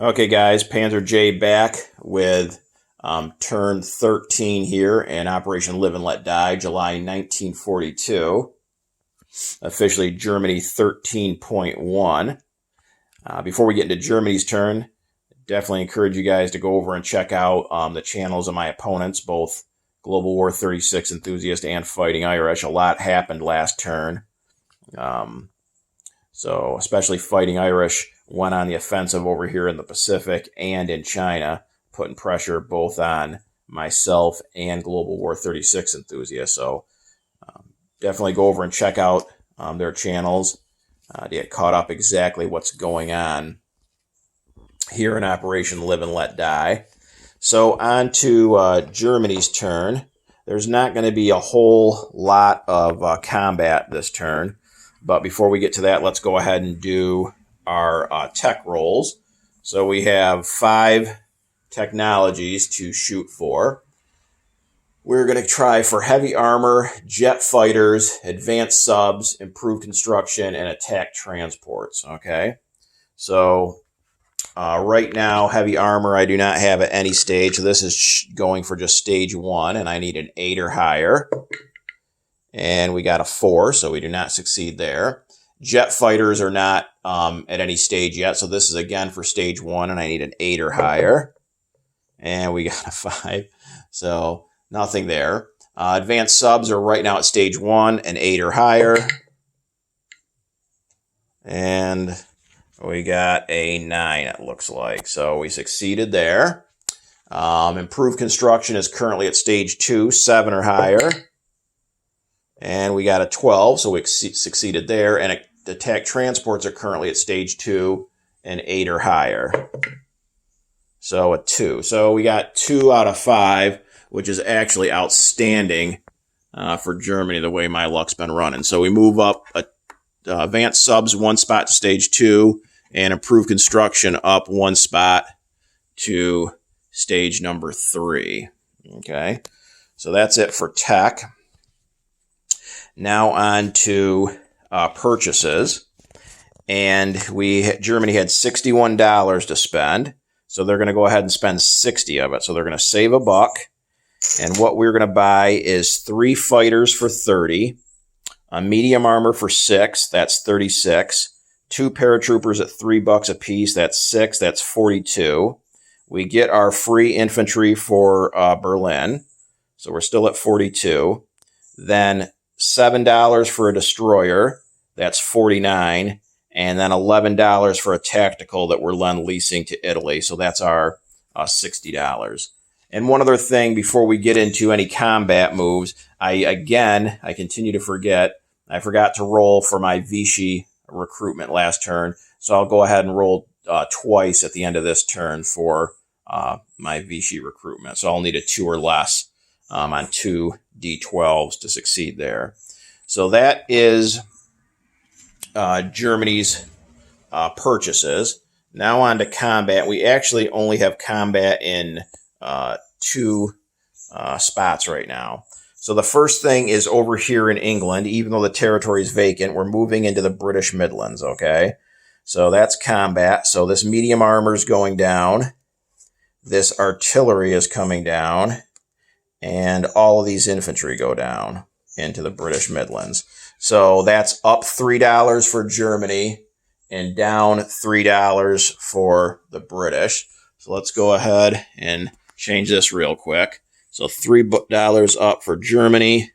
Okay, guys, Panzer J back with turn 13 here in Operation Live and Let Die, July 1942. Officially Germany 13.1. Before we get into Germany's turn, definitely encourage you guys to go over and check out the channels of my opponents, both Global War 36 Enthusiast and Fighting Irish. A lot happened last turn. So especially Fighting Irish went on the offensive over here in the Pacific and in China, putting pressure both on myself and Global War 36 Enthusiasts. So definitely go over and check out their channels to get caught up exactly what's going on here in Operation Live and Let Die. So on to Germany's turn. There's not going to be a whole lot of combat this turn. But before we get to that, let's go ahead and do our tech rolls. So we have 5 technologies to shoot for. We're going to try for heavy armor, jet fighters, advanced subs, improved construction, and attack transports. Okay, so right now, heavy armor I do not have at any stage. So this is going for just stage 1, and I need an 8 or higher. And we got a 4, so we do not succeed there. Jet fighters are not at any stage yet, so this is again for stage 1, and I need an 8 or higher. And we got a 5, so nothing there. Advanced subs are right now at stage 1, an 8 or higher. And we got a 9, it looks like, so we succeeded there. Improved construction is currently at stage 2, 7 or higher. And we got a 12, so we succeeded there. And attack transports are currently at stage 2, and 8 or higher. So a 2. So we got 2 out of 5, which is actually outstanding for Germany, the way my luck's been running. So we move up advanced subs 1 spot to stage 2, and improved construction up 1 spot to stage number 3. Okay, so that's it for tech. Now on to purchases, and Germany had $61 to spend, so they're going to go ahead and spend 60 of it. So they're going to save a buck, and what we're going to buy is 3 fighters for 30, a medium armor for 6, that's 36, 2 paratroopers at $3 a piece, that's 6, that's 42. We get our free infantry for Berlin, so we're still at 42. Then $7 for a destroyer, that's 49, and then $11 for a tactical that we're leasing to Italy, so that's our $60. And one other thing before we get into any combat moves, I continue to forget, I forgot to roll for my Vichy recruitment last turn, so I'll go ahead and roll twice at the end of this turn for my Vichy recruitment. So I'll need a 2 or less on 2 D12s to succeed there. So that is Germany's purchases. Now on to combat. We actually only have combat in 2 spots right now. So the first thing is over here in England. Even though the territory is vacant, we're moving into the British Midlands, okay? So that's combat. So this medium armor is going down. This artillery is coming down. And all of these infantry go down into the British Midlands. So that's up $3 for Germany and down $3 for the British. So let's go ahead and change this real quick. So $3 up for Germany,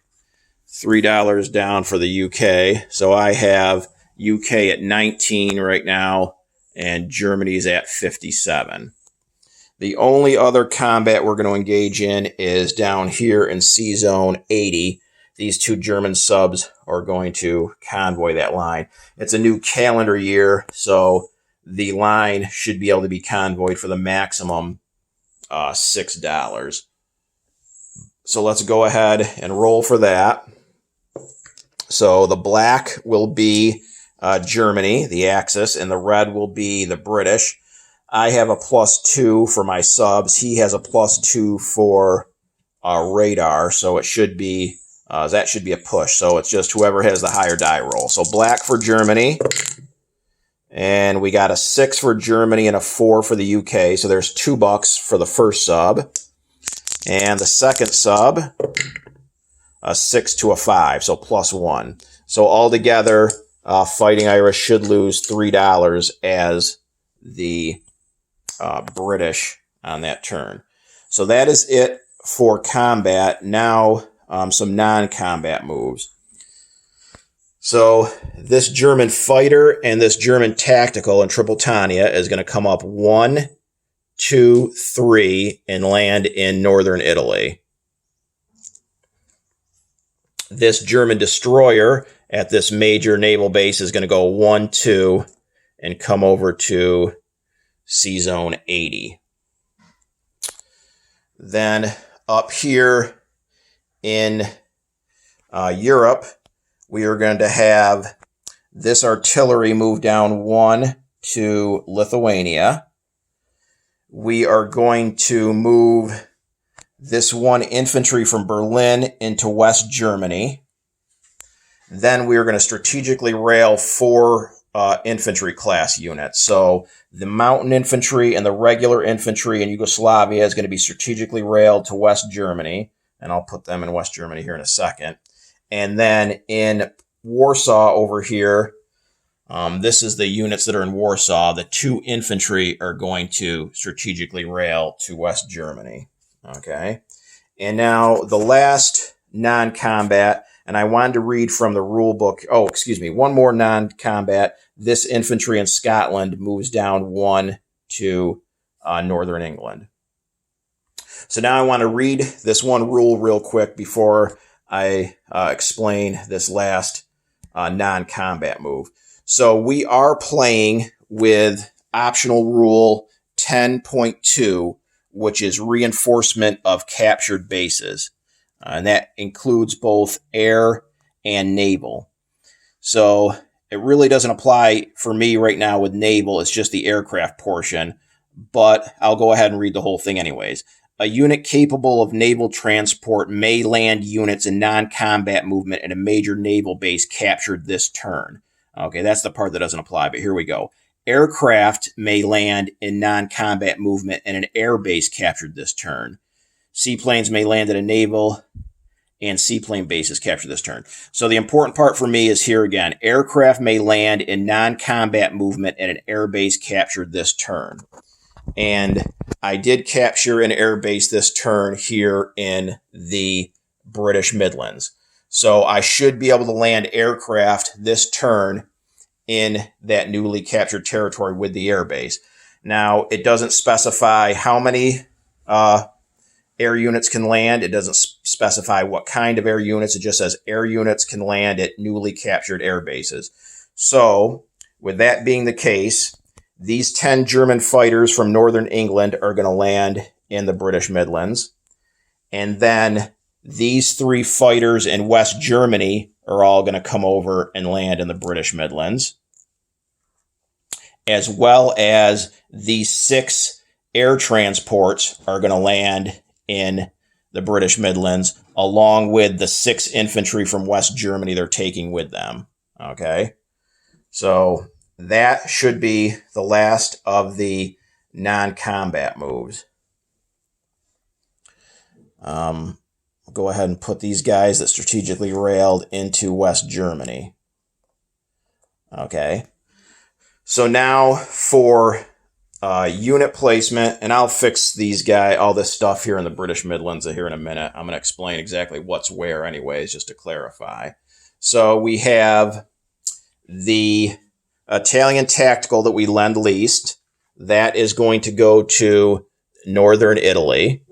$3 down for the UK. So I have UK at 19 right now, and Germany's at 57. The only other combat we're going to engage in is down here in C Zone 80. These 2 German subs are going to convoy that line. It's a new calendar year, so the line should be able to be convoyed for the maximum $6. So let's go ahead and roll for that. So the black will be Germany, the Axis, and the red will be the British. I have a +2 for my subs. He has a +2 for radar, so it should be that should be a push. So it's just whoever has the higher die roll. So black for Germany, And we got a 6 for Germany and a 4 for the UK. So there's $2 for the first sub. And the second sub, a 6 to a 5, so +1. So altogether, Fighting Irish should lose $3 as the British on that turn. So that is it for combat. Now, some non-combat moves. So this German fighter and this German tactical in Tripolitania is going to come up 1, 2, 3 and land in northern Italy. This German destroyer at this major naval base is going to go 1, 2 and come over to Sea Zone 80. Then up here in Europe, we are going to have this artillery move down 1 to Lithuania. We are going to move this 1 infantry from Berlin into West Germany. Then we are going to strategically rail 4 infantry class units. So the mountain infantry and the regular infantry in Yugoslavia is going to be strategically railed to West Germany. And I'll put them in West Germany here in a second. And then in Warsaw over here, this is the units that are in Warsaw. The 2 infantry are going to strategically rail to West Germany. Okay. And now the last non-combat, and I wanted to read from the rule book. Oh, excuse me. One more non-combat. This infantry in Scotland moves down 1 to northern England. So now I want to read this one rule real quick before I explain this last non-combat move. So we are playing with optional rule 10.2, which is reinforcement of captured bases. And that includes both air and naval. So it really doesn't apply for me right now with naval. It's just the aircraft portion. But I'll go ahead and read the whole thing anyways. A unit capable of naval transport may land units in non-combat movement at a major naval base captured this turn. Okay, that's the part that doesn't apply, but here we go. Aircraft may land in non-combat movement at an air base captured this turn. Seaplanes may land at a naval and seaplane bases captured this turn. So the important part for me is here again. Aircraft may land in non-combat movement at an air base captured this turn. And I did capture an air base this turn here in the British Midlands. So I should be able to land aircraft this turn in that newly captured territory with the air base. Now, it doesn't specify how many air units can land. It doesn't specify what kind of air units. It just says air units can land at newly captured air bases. So, with that being the case, these 10 German fighters from northern England are going to land in the British Midlands. And then these 3 fighters in West Germany are all going to come over and land in the British Midlands. As well as these 6 air transports are going to land in the British Midlands, along with the 6 infantry from West Germany they're taking with them. Okay? So that should be the last of the non-combat moves. Go ahead and put these guys that strategically railed into West Germany. Okay. So now for unit placement, and I'll fix these guys, all this stuff here in the British Midlands here in a minute. I'm going to explain exactly what's where anyways, just to clarify. So we have the Italian tactical that we lend-leased. That is going to go to northern Italy.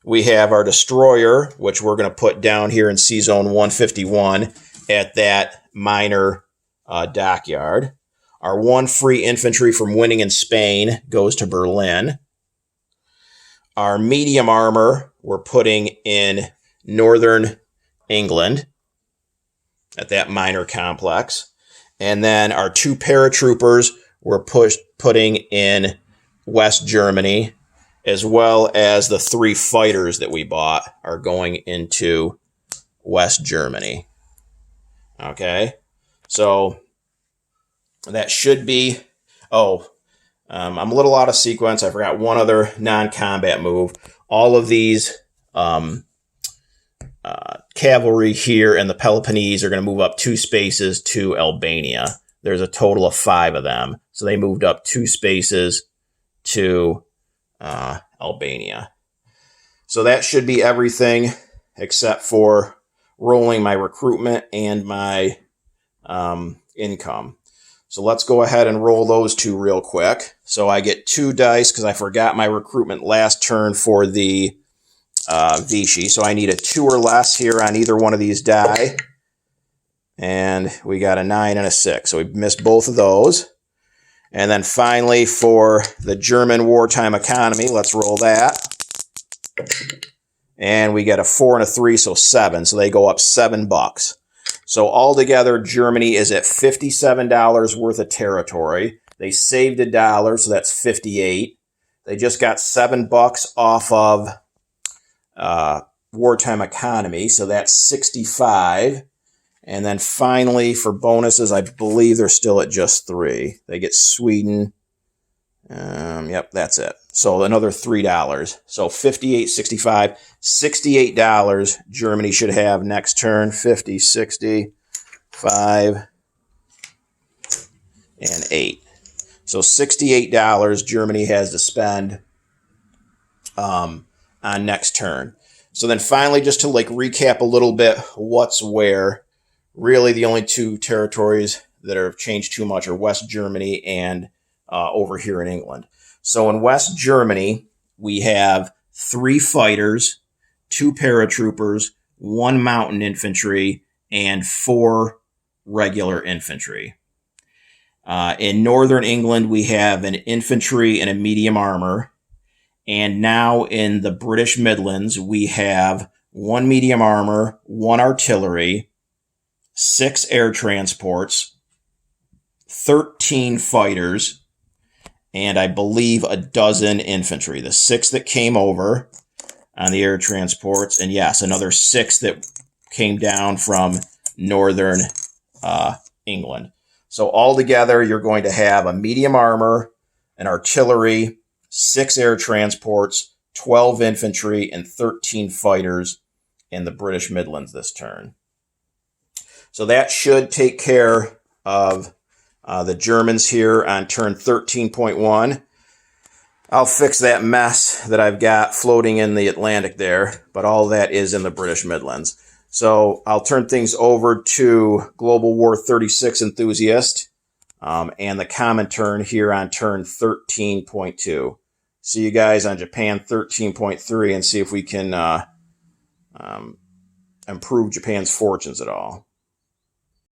We have our destroyer, which we're going to put down here in Sea Zone 151 at that minor dockyard. Our 1 free infantry from winning in Spain goes to Berlin. Our medium armor we're putting in northern England at that minor complex. And then our 2 paratroopers we're putting in West Germany, as well as the 3 fighters that we bought are going into West Germany. Okay, so that should be, I'm a little out of sequence. I forgot one other non-combat move. All of these cavalry here in the Peloponnese are going to move up 2 spaces to Albania. There's a total of 5 of them. So they moved up 2 spaces to Albania. So that should be everything except for rolling my recruitment and my income. So let's go ahead and roll those 2 real quick. So I get 2 dice because I forgot my recruitment last turn for the Vichy. So I need a 2 or less here on either one of these die. And we got a 9 and a 6. So we missed both of those. And then finally for the German wartime economy, let's roll that. And we get a 4 and a 3, so 7. So they go up $7. So altogether, Germany is at $57 worth of territory. They saved $1, so that's 58. They just got $7 off of wartime economy, so that's 65. And then finally, for bonuses, I believe they're still at just 3. They get Sweden. Yep, that's it. So another $3. So 58, 65, $68 Germany should have next turn. 50, 60, 5, and 8. So $68 Germany has to spend on next turn. So then finally, just to recap a little bit what's where, really the only 2 territories that have changed too much are West Germany and over here in England. So in West Germany, we have 3 fighters, 2 paratroopers, 1 mountain infantry, and 4 regular infantry. In northern England, we have an infantry and a medium armor. And now in the British Midlands, we have 1 medium armor, 1 artillery, 6 air transports, 13 fighters, and I believe a dozen infantry. The 6 that came over on the air transports, and yes, another 6 that came down from northern England. So altogether, you're going to have a medium armor, an artillery, 6 air transports, 12 infantry, and 13 fighters in the British Midlands this turn. So that should take care of the Germans here on turn 13.1. I'll fix that mess that I've got floating in the Atlantic there, but all that is in the British Midlands. So I'll turn things over to Global War 36 enthusiast and the common turn here on turn 13.2. See you guys on Japan 13.3 and see if we can improve Japan's fortunes at all.